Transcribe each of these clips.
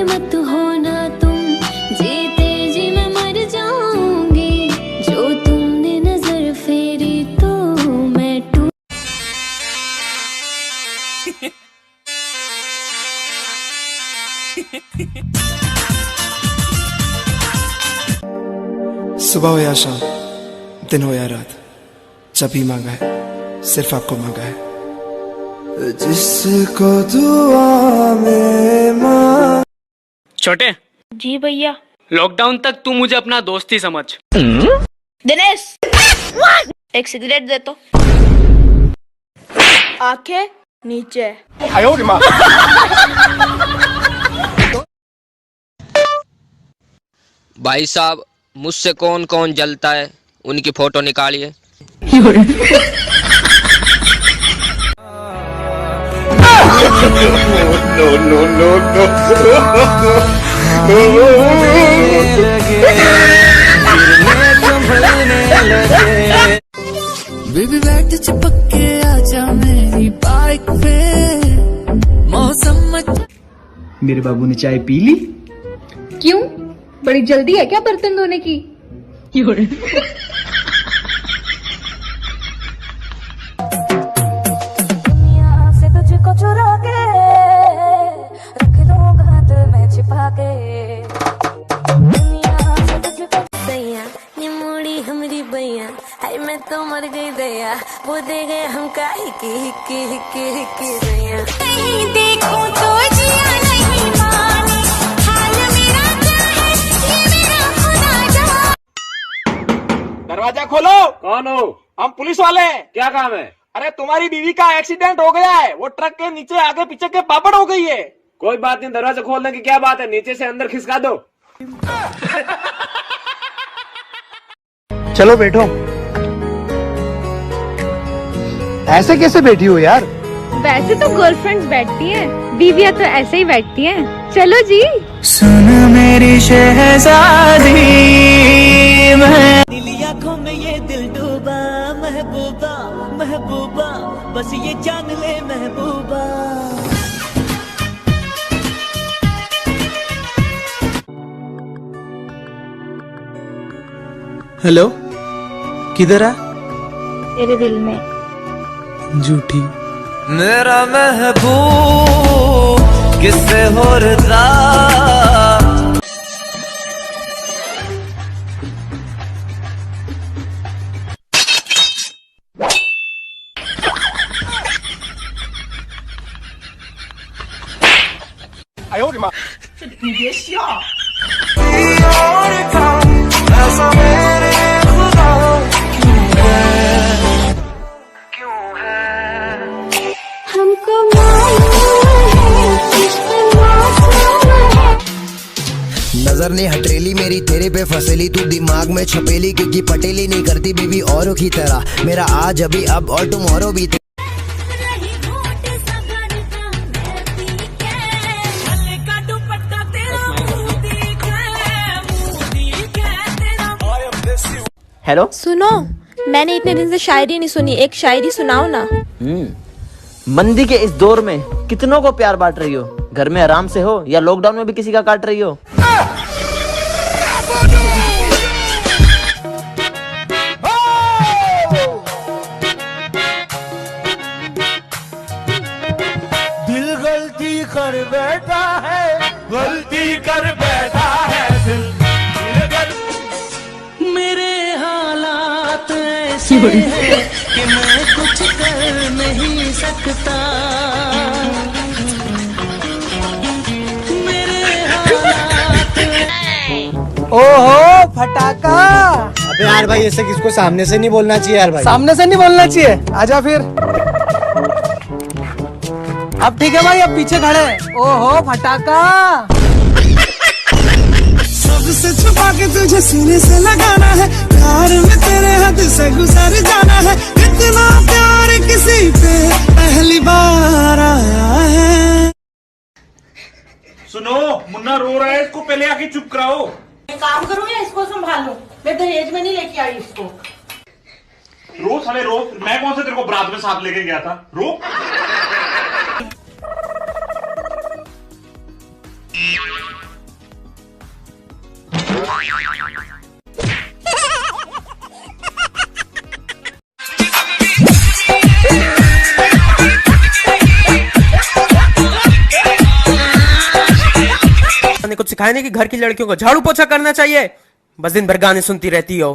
मत होना तुम, जीते जी मैं मर जाऊंगी। जो तुमने नजर फेरी तो मैं टूट। सुबह हो या शाम, दिन हो या रात, जब भी मांगा है सिर्फ आपको मांगा है। जिसको दुआ में मां। छोटे जी भैया। लॉकडाउन तक तू मुझे अपना दोस्त ही समझ। दिनेश एक सिगरेट दे तो। आंखें नीचे। भाई साहब, मुझसे कौन कौन जलता है उनकी फोटो निकालिए। बेबी बैठ चिपक के आजा मेरी बाइक पे, मौसम मेरे बाबू ने चाय पी ली। क्यों, बड़ी जल्दी है क्या बर्तन धोने की? से तुझको चुरा के रख दूंगा दिल में छिपा के। दुनिया से तुझको दैया, ये मोड़ी हमारी बैया, हाय मैं तो मर गई दैया, वो दे गए हम का हिकी हिकी हिकी हिकी दैया। नहीं देखो तो जिया नहीं माने, हाल मेरा क्या है ये मेरा खुदा जाने। दरवाजा खोलो। कौन हो? हम पुलिस वाले हैं। क्या काम है? अरे तुम्हारी बीवी का एक्सीडेंट हो गया है, वो ट्रक के नीचे आगे पीछे के पापड़ हो गई है। कोई बात नहीं, दरवाजा खोलने की क्या बात है, नीचे से अंदर खिसका दो। चलो बैठो। ऐसे कैसे बैठी हो यार? वैसे तो गर्लफ्रेंड्स बैठती हैं, बीवियां तो ऐसे ही बैठती हैं। चलो जी। सुन मेरी शहजादी, नीली आंखों में ये दिल डूबा, महबूबा महबूबा बस ये जान ले महबूबा। हेलो, किधर है? तेरे दिल में। झूठी। मेरा महबूब किससे हो रहा।哎呦我的妈！你别笑。हमको नजर ने हथेली मेरी तेरे पे फसेली, तू दिमाग में छपेली, क्योंकि पटेली नहीं करती बीबी औरों की तरह। मेरा आज अभी अब और टुमारो भी। हेलो, सुनो, मैंने इतने दिन से शायरी नहीं सुनी, एक शायरी सुनाओ ना। मंदी के इस दौर में कितनों को प्यार बांट रही हो? घर में आराम से हो या लॉकडाउन में भी किसी का काट रही हो? दिल गलती कर बैठा है, गलती कर बैठा है दिल। मेरे हालात ऐसे हैं कि मैं कुछ कर नहीं सकता। मेरे हालात। ओहो फटाका। अबे यार भाई, ऐसे किसको सामने से नहीं बोलना चाहिए यार भाई। सामने से नहीं बोलना चाहिए, आजा फिर। अब ठीक है भाई, अब पीछे खड़े। ओहो फटाका। सबसे छुपा के तुझे सीने से लगाना है, प्यार में तेरे हद से गुजर जाना है। इतना प्यार किसी पे पहली बार आया है। सुनो, मुन्ना रो रहा है, इसको पहले आके चुप कराओ। मैं काम करूँ या इसको संभालूं? मैं दहेज में नहीं लेके आई इसको। रो साले रो, मैं कौन से तेरे को बारात में साथ लेके गया था? रो। ने कुछ सिखाया नहीं कि घर की लड़कियों को झाड़ू पोछा करना चाहिए, बस दिन भर गाने सुनती रहती हो।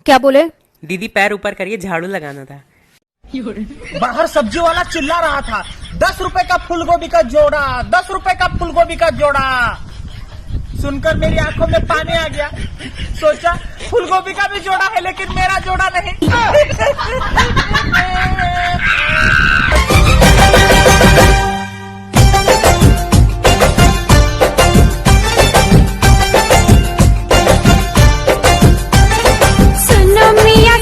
क्या बोले? दीदी पैर ऊपर करिए, झाड़ू लगाना था। बाहर सब्जी वाला चिल्ला रहा था 10 रुपए का फूलगोभी का जोड़ा, 10 रुपए का फूलगोभी का जोड़ा। सुनकर मेरी आंखों में पानी आ गया। सोचा फूलगोभी का भी जोड़ा है लेकिन मेरा जोड़ा नहीं।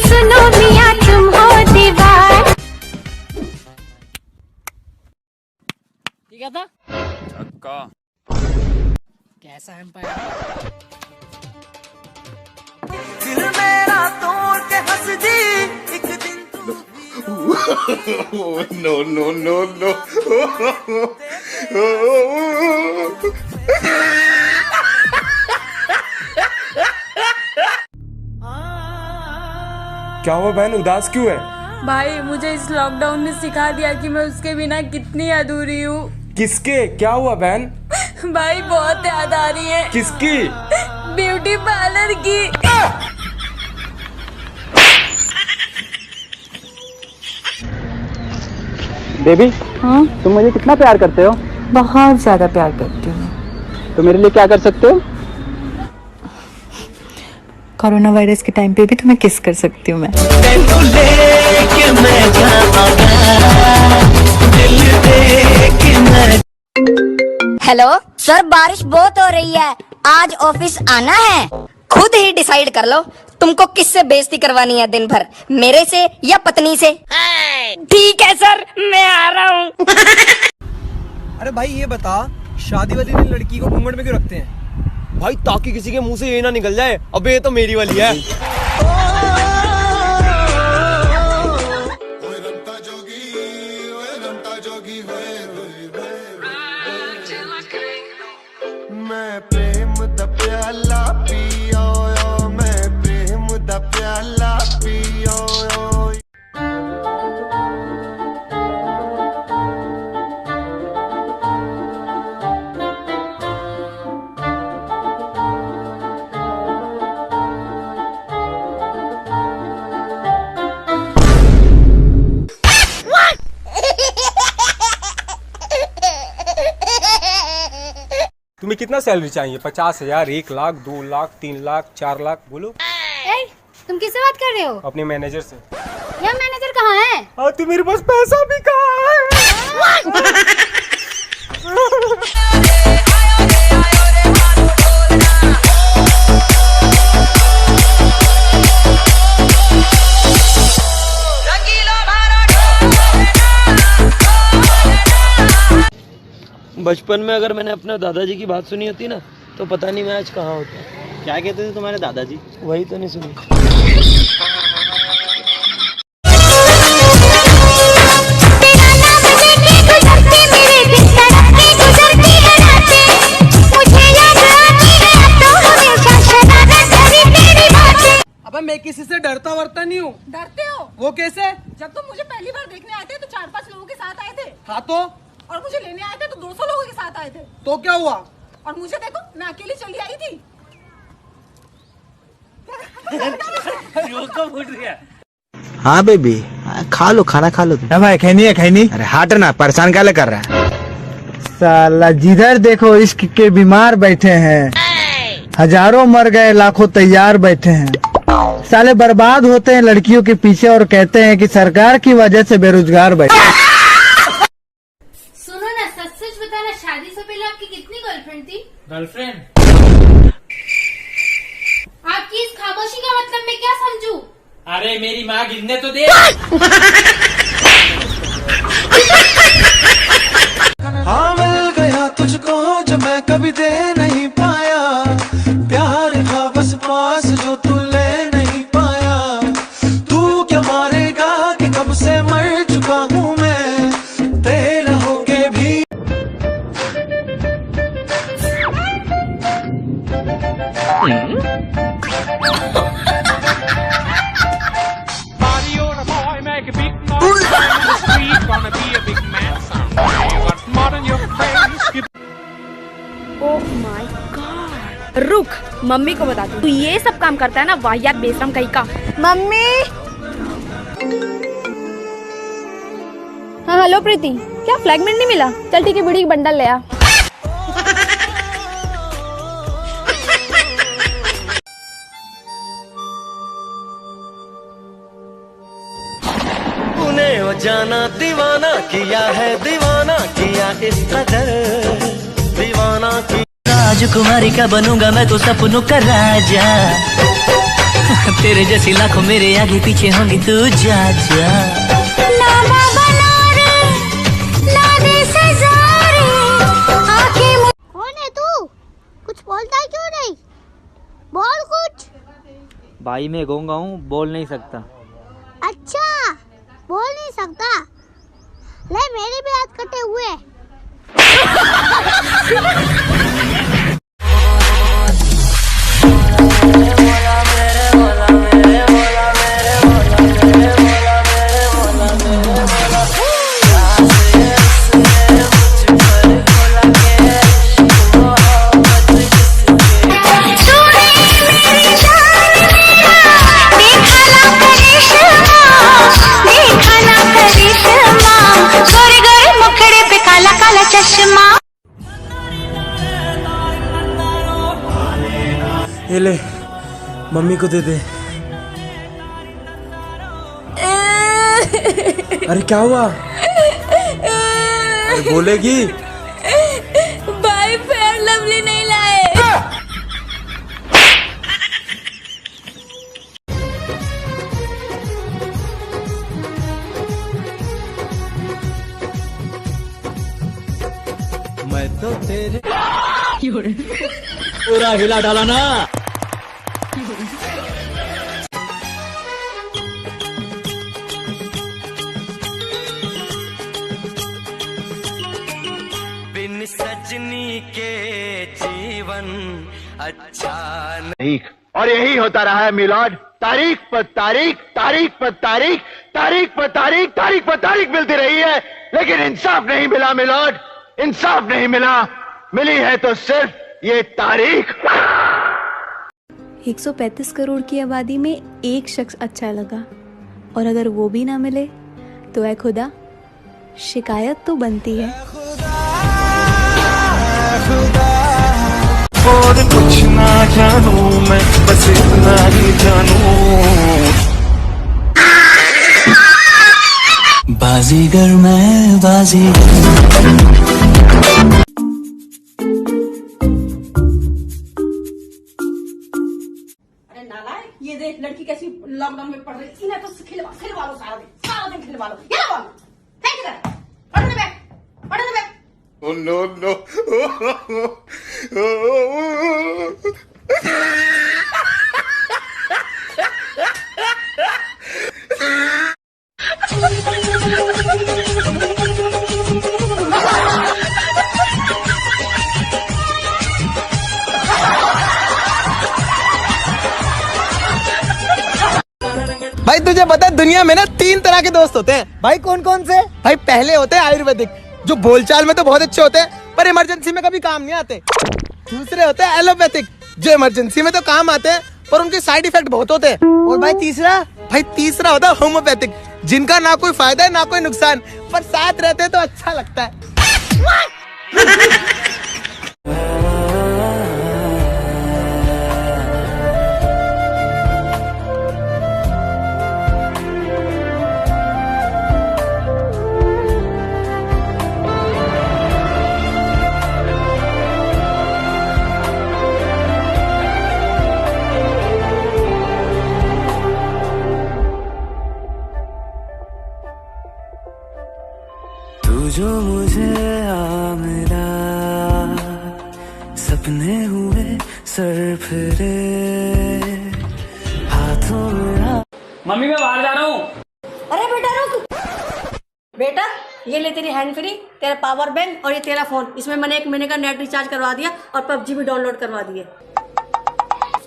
सुनो मियां तुम हो दीवार। ठीक था छक्का। कैसा एम्पायर? दिल मेरा तोड़ के हंस दी एक दिन नो नो नो नो। क्या हुआ बहन, उदास क्यों है? भाई मुझे इस लॉकडाउन ने सिखा दिया कि मैं उसके बिना कितनी अधूरी हूँ। किसके? क्या हुआ बहन? भाई बहुत याद आ रही है। किसकी? ब्यूटी पार्लर की। बेबी, हाँ तुम मुझे कितना प्यार करते हो? बहुत ज्यादा प्यार करती हूँ। तो मेरे लिए क्या कर सकते हो? कोरोना वायरस के टाइम पे भी तुम्हें किस कर सकती हूँ मैं। हेलो सर, बारिश बहुत हो रही है, आज ऑफिस आना है? खुद ही डिसाइड कर लो, तुमको किससे बेइज्जती करवानी है दिन भर, मेरे से या पत्नी से? ठीक है सर, मैं आ रहा हूँ। अरे भाई ये बता, शादी वाली दिन लड़की को घूंघट में क्यों रखते हैं? भाई ताकि किसी के मुंह से ये ना निकल जाए, अबे ये तो मेरी वाली है। मैं प्रेम दा प्याला पियो, मैं प्रेम दा प्याला पियो। तुम्हें कितना सैलरी चाहिए? 50,000, 1 लाख, 2 लाख, 3 लाख, 4 लाख? बोलो। तुम किससे बात कर रहे हो? अपने मैनेजर से। यार मैनेजर कहाँ है? और तो मेरे पास पैसा भी कहाँ है? बचपन में अगर मैंने अपने दादाजी की बात सुनी होती ना, तो पता नहीं मैं आज कहाँ होता। क्या कहते थे तुम्हारे दादाजी? वही तो नहीं सुनी। अब मैं किसी से डरता वरता नहीं हूँ। डरते हो? वो कैसे? जब तुम मुझे पहली बार देखने आए थे तो 4-5 लोगों के साथ आए थे। हाँ तो? और मुझे लेने आए थे तो 200 लोगों के साथ आए थे। तो क्या हुआ? और मुझे देखो, मैं अकेली चली आई थी। हाँ बेबी, खा लो, खाना खा लो। भाई खैनी है खैनी। अरे हट ना, परेशान क्या कर रहा है? साला जिधर देखो इश्क के बीमार बैठे हैं, हजारों मर गए, लाखों तैयार बैठे हैं। साले बर्बाद होते हैं लड़कियों के पीछे और कहते हैं कि सरकार की वजह से बेरोजगार बैठे। सुनो ना, सच सच बताना, शादी से पहले आपकी कितनी गर्लफ्रेंड थी? गर्लफ्रेंड? आपकी इस खामोशी का मतलब मैं क्या समझूं? अरे मेरी माँ गिनने तो दे। हाँ मिल गया तुझको जो मैं कभी दे नहीं पाया, प्यार था बस पास जो तू ले नहीं पाया। तू क्या मारेगा कि कब से मर चुका हूँ मैं, तेरा होके भी। रुक, मम्मी को बता दू, तू ये सब काम करता है ना, वाहियात बेशरम कहीं का। मम्मी। हाँ हेलो प्रीति, क्या फ्लैगमेंट नहीं मिला? चल ठीक है, बीड़ी की बंडल ले आ। वो जाना दीवाना किया है, दीवाना किया इस कदर दीवाना की। राजकुमारी का बनूंगा मैं तो सपनों का राजा। तेरे जैसी लाखों मेरे आगे पीछे होंगी, तू जा जा। ना बाबा ना रे, ना दे सजा रे, आंखें। कौन है तू? कुछ बोलता है क्यों नहीं? बोल कुछ। भाई मैं गूंगा हूँ, बोल नहीं सकता। अच्छा, बोल नहीं सकता? ले मेरे भी हाथ कटे हुए। ये ले, मम्मी को दे दे। अरे क्या हुआ? अरे बोलेगी। भाई फेयर लवली नहीं लाए। मैं तो तेरे पूरा हिला डाला ना। बिन सजनी के जीवन अच्छा नहीं। और यही होता रहा है मिलॉर्ड, तारीख पर तारीख, तारीख पर तारीख, तारीख पर तारीख, तारीख पर तारीख मिलती रही है, लेकिन इंसाफ नहीं मिला मिलॉर्ड, इंसाफ नहीं मिला। मिली है तो सिर्फ ये तारीख। 135 करोड़ की आबादी में एक शख्स अच्छा लगा, और अगर वो भी ना मिले तो ऐ खुदा, शिकायत तो बनती है। और कुछ ना जानू मैं, बस इतना ही जानू, बाजीगर मैं बाजीगर। ये देख लड़की कैसी लॉकडाउन में पढ़ रही, इन्हें तो खिलवा लो सारा दिन खिलवा लो। ये लो, फेंक इधर, पढ़ने बैठ, पढ़ने बैठ। Oh no no! भाई तुझे पता है दुनिया में ना 3 तरह के दोस्त होते हैं। भाई कौन कौन से? भाई पहले होते हैं आयुर्वेदिक, जो बोलचाल में तो बहुत अच्छे होते हैं पर इमरजेंसी में कभी काम नहीं आते। दूसरे होते हैं एलोपैथिक, जो इमरजेंसी में तो काम आते हैं पर उनके साइड इफेक्ट बहुत होते हैं। और भाई तीसरा होता है होम्योपैथिक, जिनका ना कोई फायदा है ना कोई नुकसान, पर साथ रहते हैं तो अच्छा लगता है। तू जो मुझे मिला, सपने हुए सर फिरे हाथों में। मम्मी मैं बाहर जा रहा हूँ। अरे बेटा रुक। बेटा ये ले तेरी हैंड फ्री, तेरा पावर बैंक और ये तेरा फोन। इसमें मैंने 1 महीने का नेट रिचार्ज करवा दिया और PUBG भी डाउनलोड करवा दिए।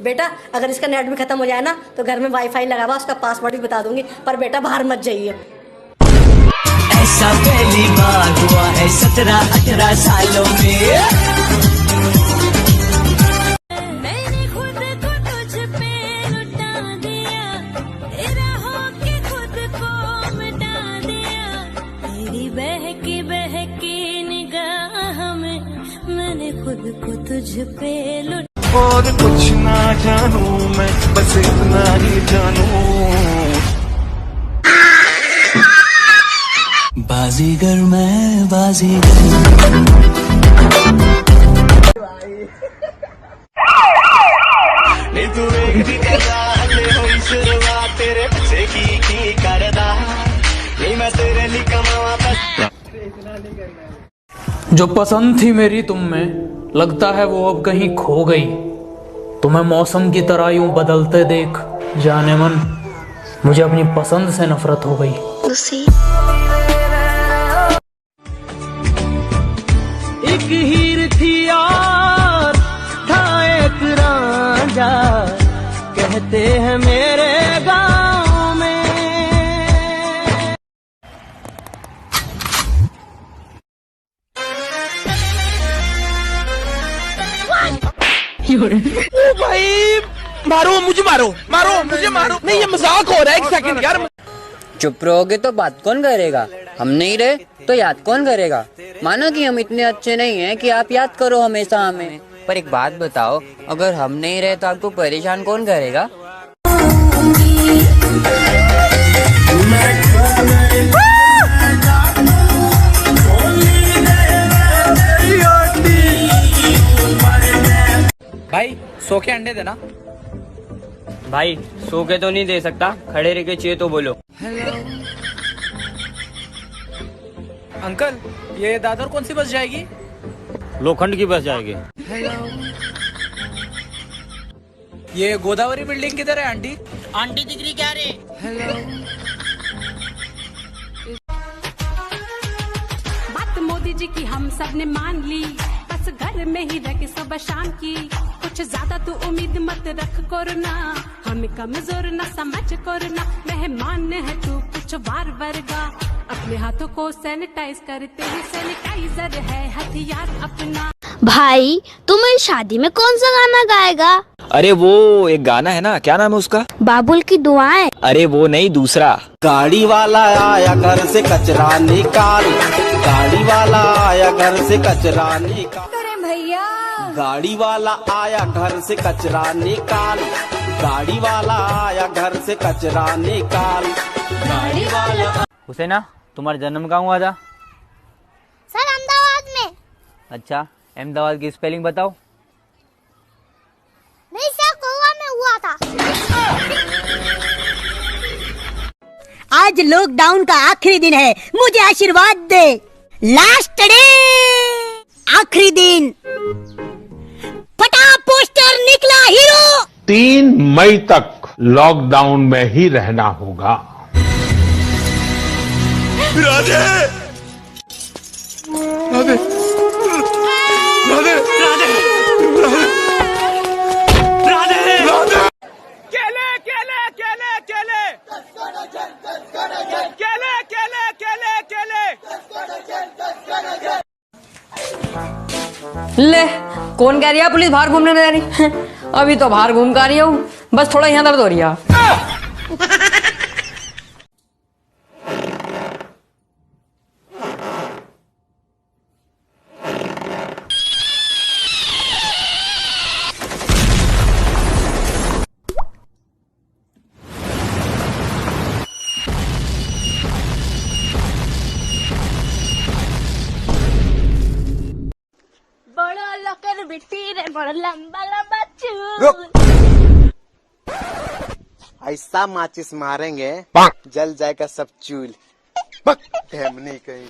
बेटा अगर इसका नेट भी खत्म हो जाए ना तो घर में वाईफाई लगा हुआ, उसका पासवर्ड भी बता दूंगी, पर बेटा बाहर मत जाइए। ऐसा पहली बार हुआ है 17-18 सालों में। को तुझ पे लुट और कुछ ना जानू मैं, बस इतना ही जानू। बाजीगर मैं बाजीगर। तू एक दी ले होई शुरुआत तेरे बच्चे की करदा नहीं मैं तेरे लिए कमावा बस। जो पसंद थी मेरी तुम में लगता है वो अब कहीं खो गई। तुम्हें मौसम की तरह यूं बदलते देख जाने मन मुझे अपनी पसंद से नफरत हो गई। एक हीर थी यार था एक रांझा कहते हैं मेरे गाँव में। भाई मारो मुझे, मारो मुझे, मारो नहीं, ये मजाक हो रहा है। एक सेकंड यार। चुप रहोगे तो बात कौन करेगा? हम नहीं रहे तो याद कौन करेगा? मानो कि हम इतने अच्छे नहीं हैं कि आप याद करो हमेशा हमें। पर एक बात बताओ, अगर हम नहीं रहे तो आपको परेशान कौन करेगा? भाई सो के अंडे देना। भाई सो के तो नहीं दे सकता, खड़े रह के चाहिए तो बोलो। अंकल ये दादर कौन सी बस जाएगी? लोखंड की बस जाएगी। ये गोदावरी बिल्डिंग किधर है आंटी? आंटी दिख क्या रे? बात मोदी जी की हम सब ने मान ली, बस घर में ही रह के सुबह शाम की। कुछ ज्यादा तू उम्मीद मत रख कोरोना, हम कमजोर न समझ कोरोना। मेहमान है तू कुछ वार वर्गा, अपने हाथों को सैनिटाइज करते ही सैनिटाइजर है हथियार अपना। भाई तू मेरी शादी में कौन सा गाना गाएगा? अरे वो एक गाना है ना, क्या नाम है उसका? बाबुल की दुआएं। अरे वो नहीं, दूसरा। गाड़ी वाला आया घर से कचरा निकाल, गाड़ी वाला आया घर से कचरा निकाल। भैया गाड़ी वाला आया घर से कचरा निकाल, गाड़ी वाला आया घर से कचरा निकाल। गाड़ी वाला। हुसैना तुम्हारा जन्म कहाँ हुआ था? सर अहमदाबाद में। अच्छा, अहमदाबाद की स्पेलिंग बताओ। नहीं सर, गोवा में हुआ था। आज लॉकडाउन का आखिरी दिन है, मुझे आशीर्वाद दे। लास्ट डे, आखिरी दिन। फटा पोस्टर, निकला हीरो। 3 मई तक लॉकडाउन में ही रहना होगा। राधे राधे राधे राधे राधे राधे। केले केले केले केले केले केले केले केले। ले कौन कह रही है पुलिस बाहर घूमने नहीं जा रही? अभी तो बाहर घूम कर रही हूँ, बस थोड़ा यहाँ दर्द हो रही है। बड़ा लकर बिट्टी रे, बड़ा लंबा लंबा चूल। ऐसा माचिस मारेंगे जल जाएगा सब चूल। नहीं कहीं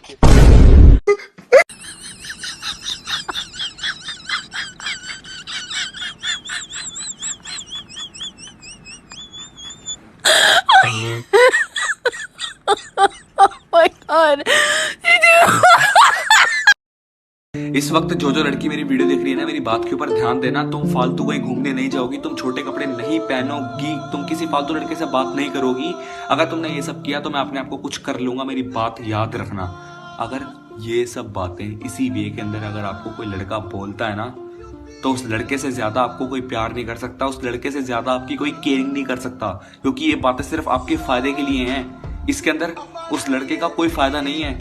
इस वक्त जो लड़की मेरी वीडियो देख रही है ना, मेरी बात के ऊपर ध्यान देना। तुम फालतू कहीं घूमने नहीं जाओगी, तुम छोटे कपड़े नहीं पहनोगी, तुम किसी फालतू लड़के से बात नहीं करोगी। अगर तुमने ये सब किया तो मैं अपने आप को कुछ कर लूंगा, मेरी बात याद रखना। अगर ये सब बातें इसी वे के अंदर अगर आपको कोई लड़का बोलता है ना, तो उस लड़के से ज्यादा आपको कोई प्यार नहीं कर सकता, उस लड़के से ज्यादा आपकी कोई केयरिंग नहीं कर सकता, क्योंकि ये बातें सिर्फ आपके फायदे के लिए हैं। इसके अंदर उस लड़के का कोई फायदा नहीं है।